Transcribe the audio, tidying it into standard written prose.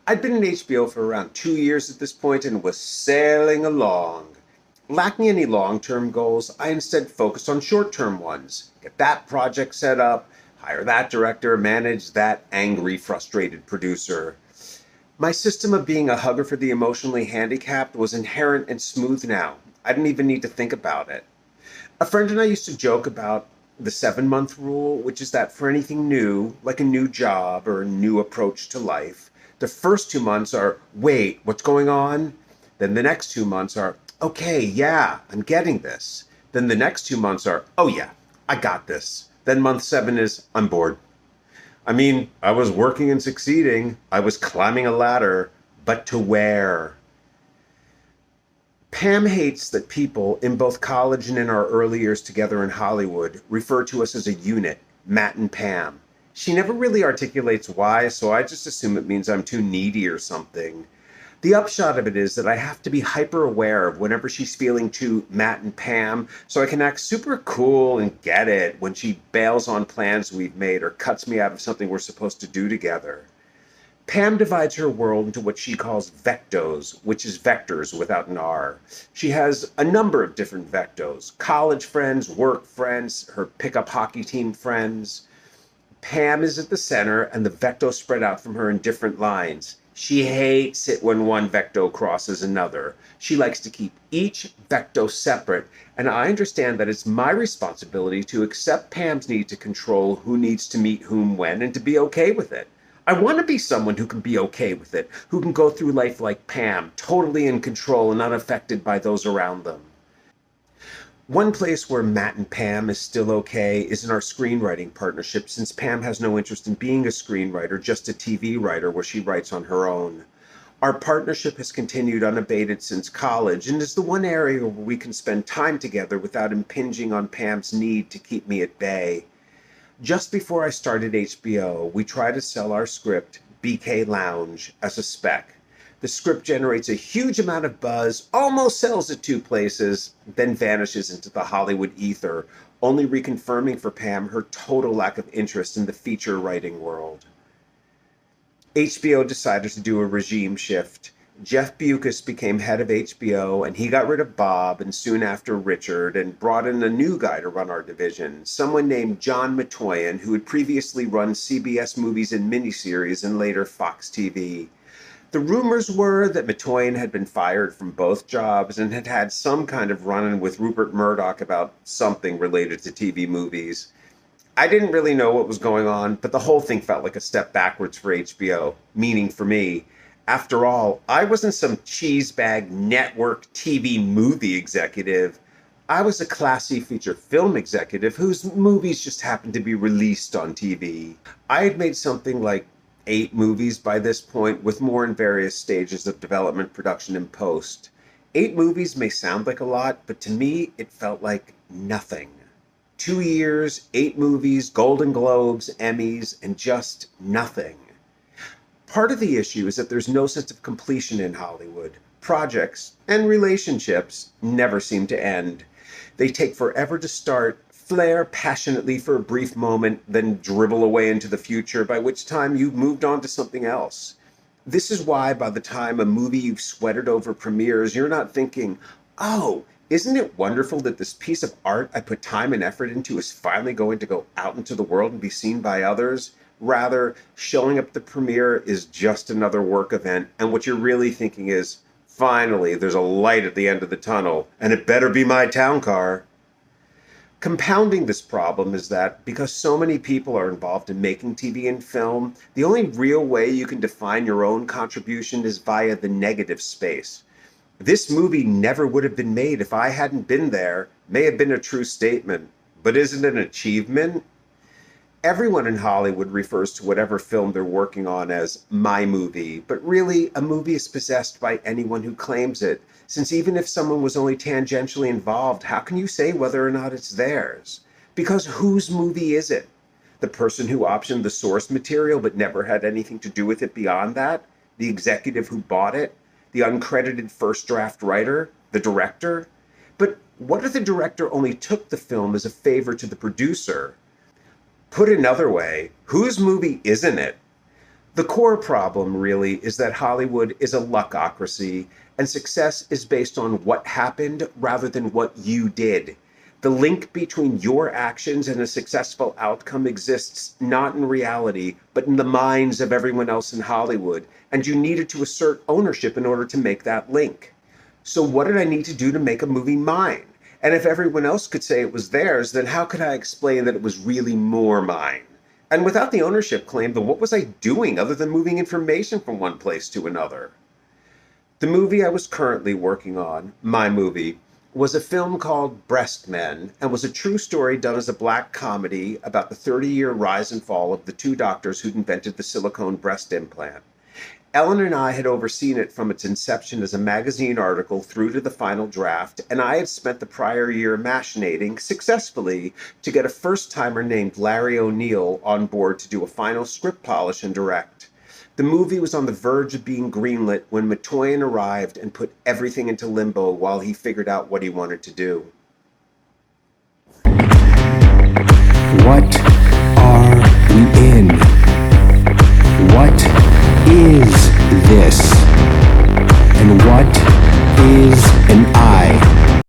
I'd been in HBO for around 2 years at this point and was sailing along. Lacking any long term goals, I instead focused on short term ones. Get that project set up, hire that director, manage that angry, frustrated producer. My system of being a hugger for the emotionally handicapped was inherent and smooth now. I didn't even need to think about it. A friend and I used to joke about the 7 month rule, which is that for anything new, like a new job or a new approach to life, the first 2 months are, wait, what's going on? Then the next 2 months are, okay, yeah, I'm getting this. Then the next 2 months are, oh yeah, I got this. Then month seven is, I'm bored. I mean, I was working and succeeding. I was climbing a ladder, but to where? Pam hates that people, in both college and in our early years together in Hollywood, refer to us as a unit, Matt and Pam. She never really articulates why, so I just assume it means I'm too needy or something. The upshot of it is that I have to be hyper aware of whenever she's feeling too Matt and Pam, so I can act super cool and get it when she bails on plans we've made or cuts me out of something we're supposed to do together. Pam divides her world into what she calls vectos, which is vectors without an R. She has a number of different vectos: college friends, work friends, her pickup hockey team friends. Pam is at the center, and the vectos spread out from her in different lines. She hates it when one vecto crosses another. She likes to keep each vecto separate, and I understand that it's my responsibility to accept Pam's need to control who needs to meet whom when and to be okay with it. I want to be someone who can be okay with it, who can go through life like Pam, totally in control and unaffected by those around them. One place where Matt and Pam is still okay is in our screenwriting partnership, since Pam has no interest in being a screenwriter, just a TV writer where she writes on her own. Our partnership has continued unabated since college and is the one area where we can spend time together without impinging on Pam's need to keep me at bay. Just before I started HBO, we tried to sell our script, BK Lounge, as a spec. The script generates a huge amount of buzz, almost sells at two places, then vanishes into the Hollywood ether, only reconfirming for Pam her total lack of interest in the feature writing world. HBO decided to do a regime shift. Jeff Bewkes became head of HBO, and he got rid of Bob and soon after Richard, and brought in a new guy to run our division, someone named John Matoyan, who had previously run CBS movies and miniseries and later Fox TV. The rumors were that Matoyan had been fired from both jobs and had had some kind of run-in with Rupert Murdoch about something related to TV movies. I didn't really know what was going on, but the whole thing felt like a step backwards for HBO, meaning for me. After all, I wasn't some cheesebag network TV movie executive. I was a classy feature film executive whose movies just happened to be released on TV. I had made something like 8 movies by this point, with more in various stages of development, production, and post. 8 movies may sound like a lot, but to me, it felt like nothing. 2 years, 8 movies, Golden Globes, Emmys, and just nothing. Part of the issue is that there's no sense of completion in Hollywood. Projects and relationships never seem to end. They take forever to start, flare passionately for a brief moment, then dribble away into the future, by which time you've moved on to something else. This is why by the time a movie you've sweated over premieres, you're not thinking, oh, isn't it wonderful that this piece of art I put time and effort into is finally going to go out into the world and be seen by others? Rather, showing up at the premiere is just another work event, and what you're really thinking is, finally, there's a light at the end of the tunnel, and it better be my town car. Compounding this problem is that because so many people are involved in making TV and film, the only real way you can define your own contribution is via the negative space. This movie never would have been made if I hadn't been there, may have been a true statement, but isn't it an achievement? Everyone in Hollywood refers to whatever film they're working on as my movie, but really, a movie is possessed by anyone who claims it, since even if someone was only tangentially involved, how can you say whether or not it's theirs? Because whose movie is it? The person who optioned the source material but never had anything to do with it beyond that? The executive who bought it? The uncredited first draft writer? The director? But what if the director only took the film as a favor to the producer? Put another way, whose movie isn't it? The core problem, really, is that Hollywood is a luckocracy, and success is based on what happened rather than what you did. The link between your actions and a successful outcome exists not in reality, but in the minds of everyone else in Hollywood, and you needed to assert ownership in order to make that link. So, what did I need to do to make a movie mine? And if everyone else could say it was theirs, then how could I explain that it was really more mine? And without the ownership claim, then what was I doing other than moving information from one place to another? The movie I was currently working on, my movie, was a film called Breast Men and was a true story done as a black comedy about the 30-year rise and fall of the two doctors who'd invented the silicone breast implant. Ellen and I had overseen it from its inception as a magazine article through to the final draft, and I had spent the prior year machinating successfully to get a first timer named Larry O'Neill on board to do a final script polish and direct. The movie was on the verge of being greenlit when Matoyan arrived and put everything into limbo while he figured out what he wanted to do. What are we in? What is this?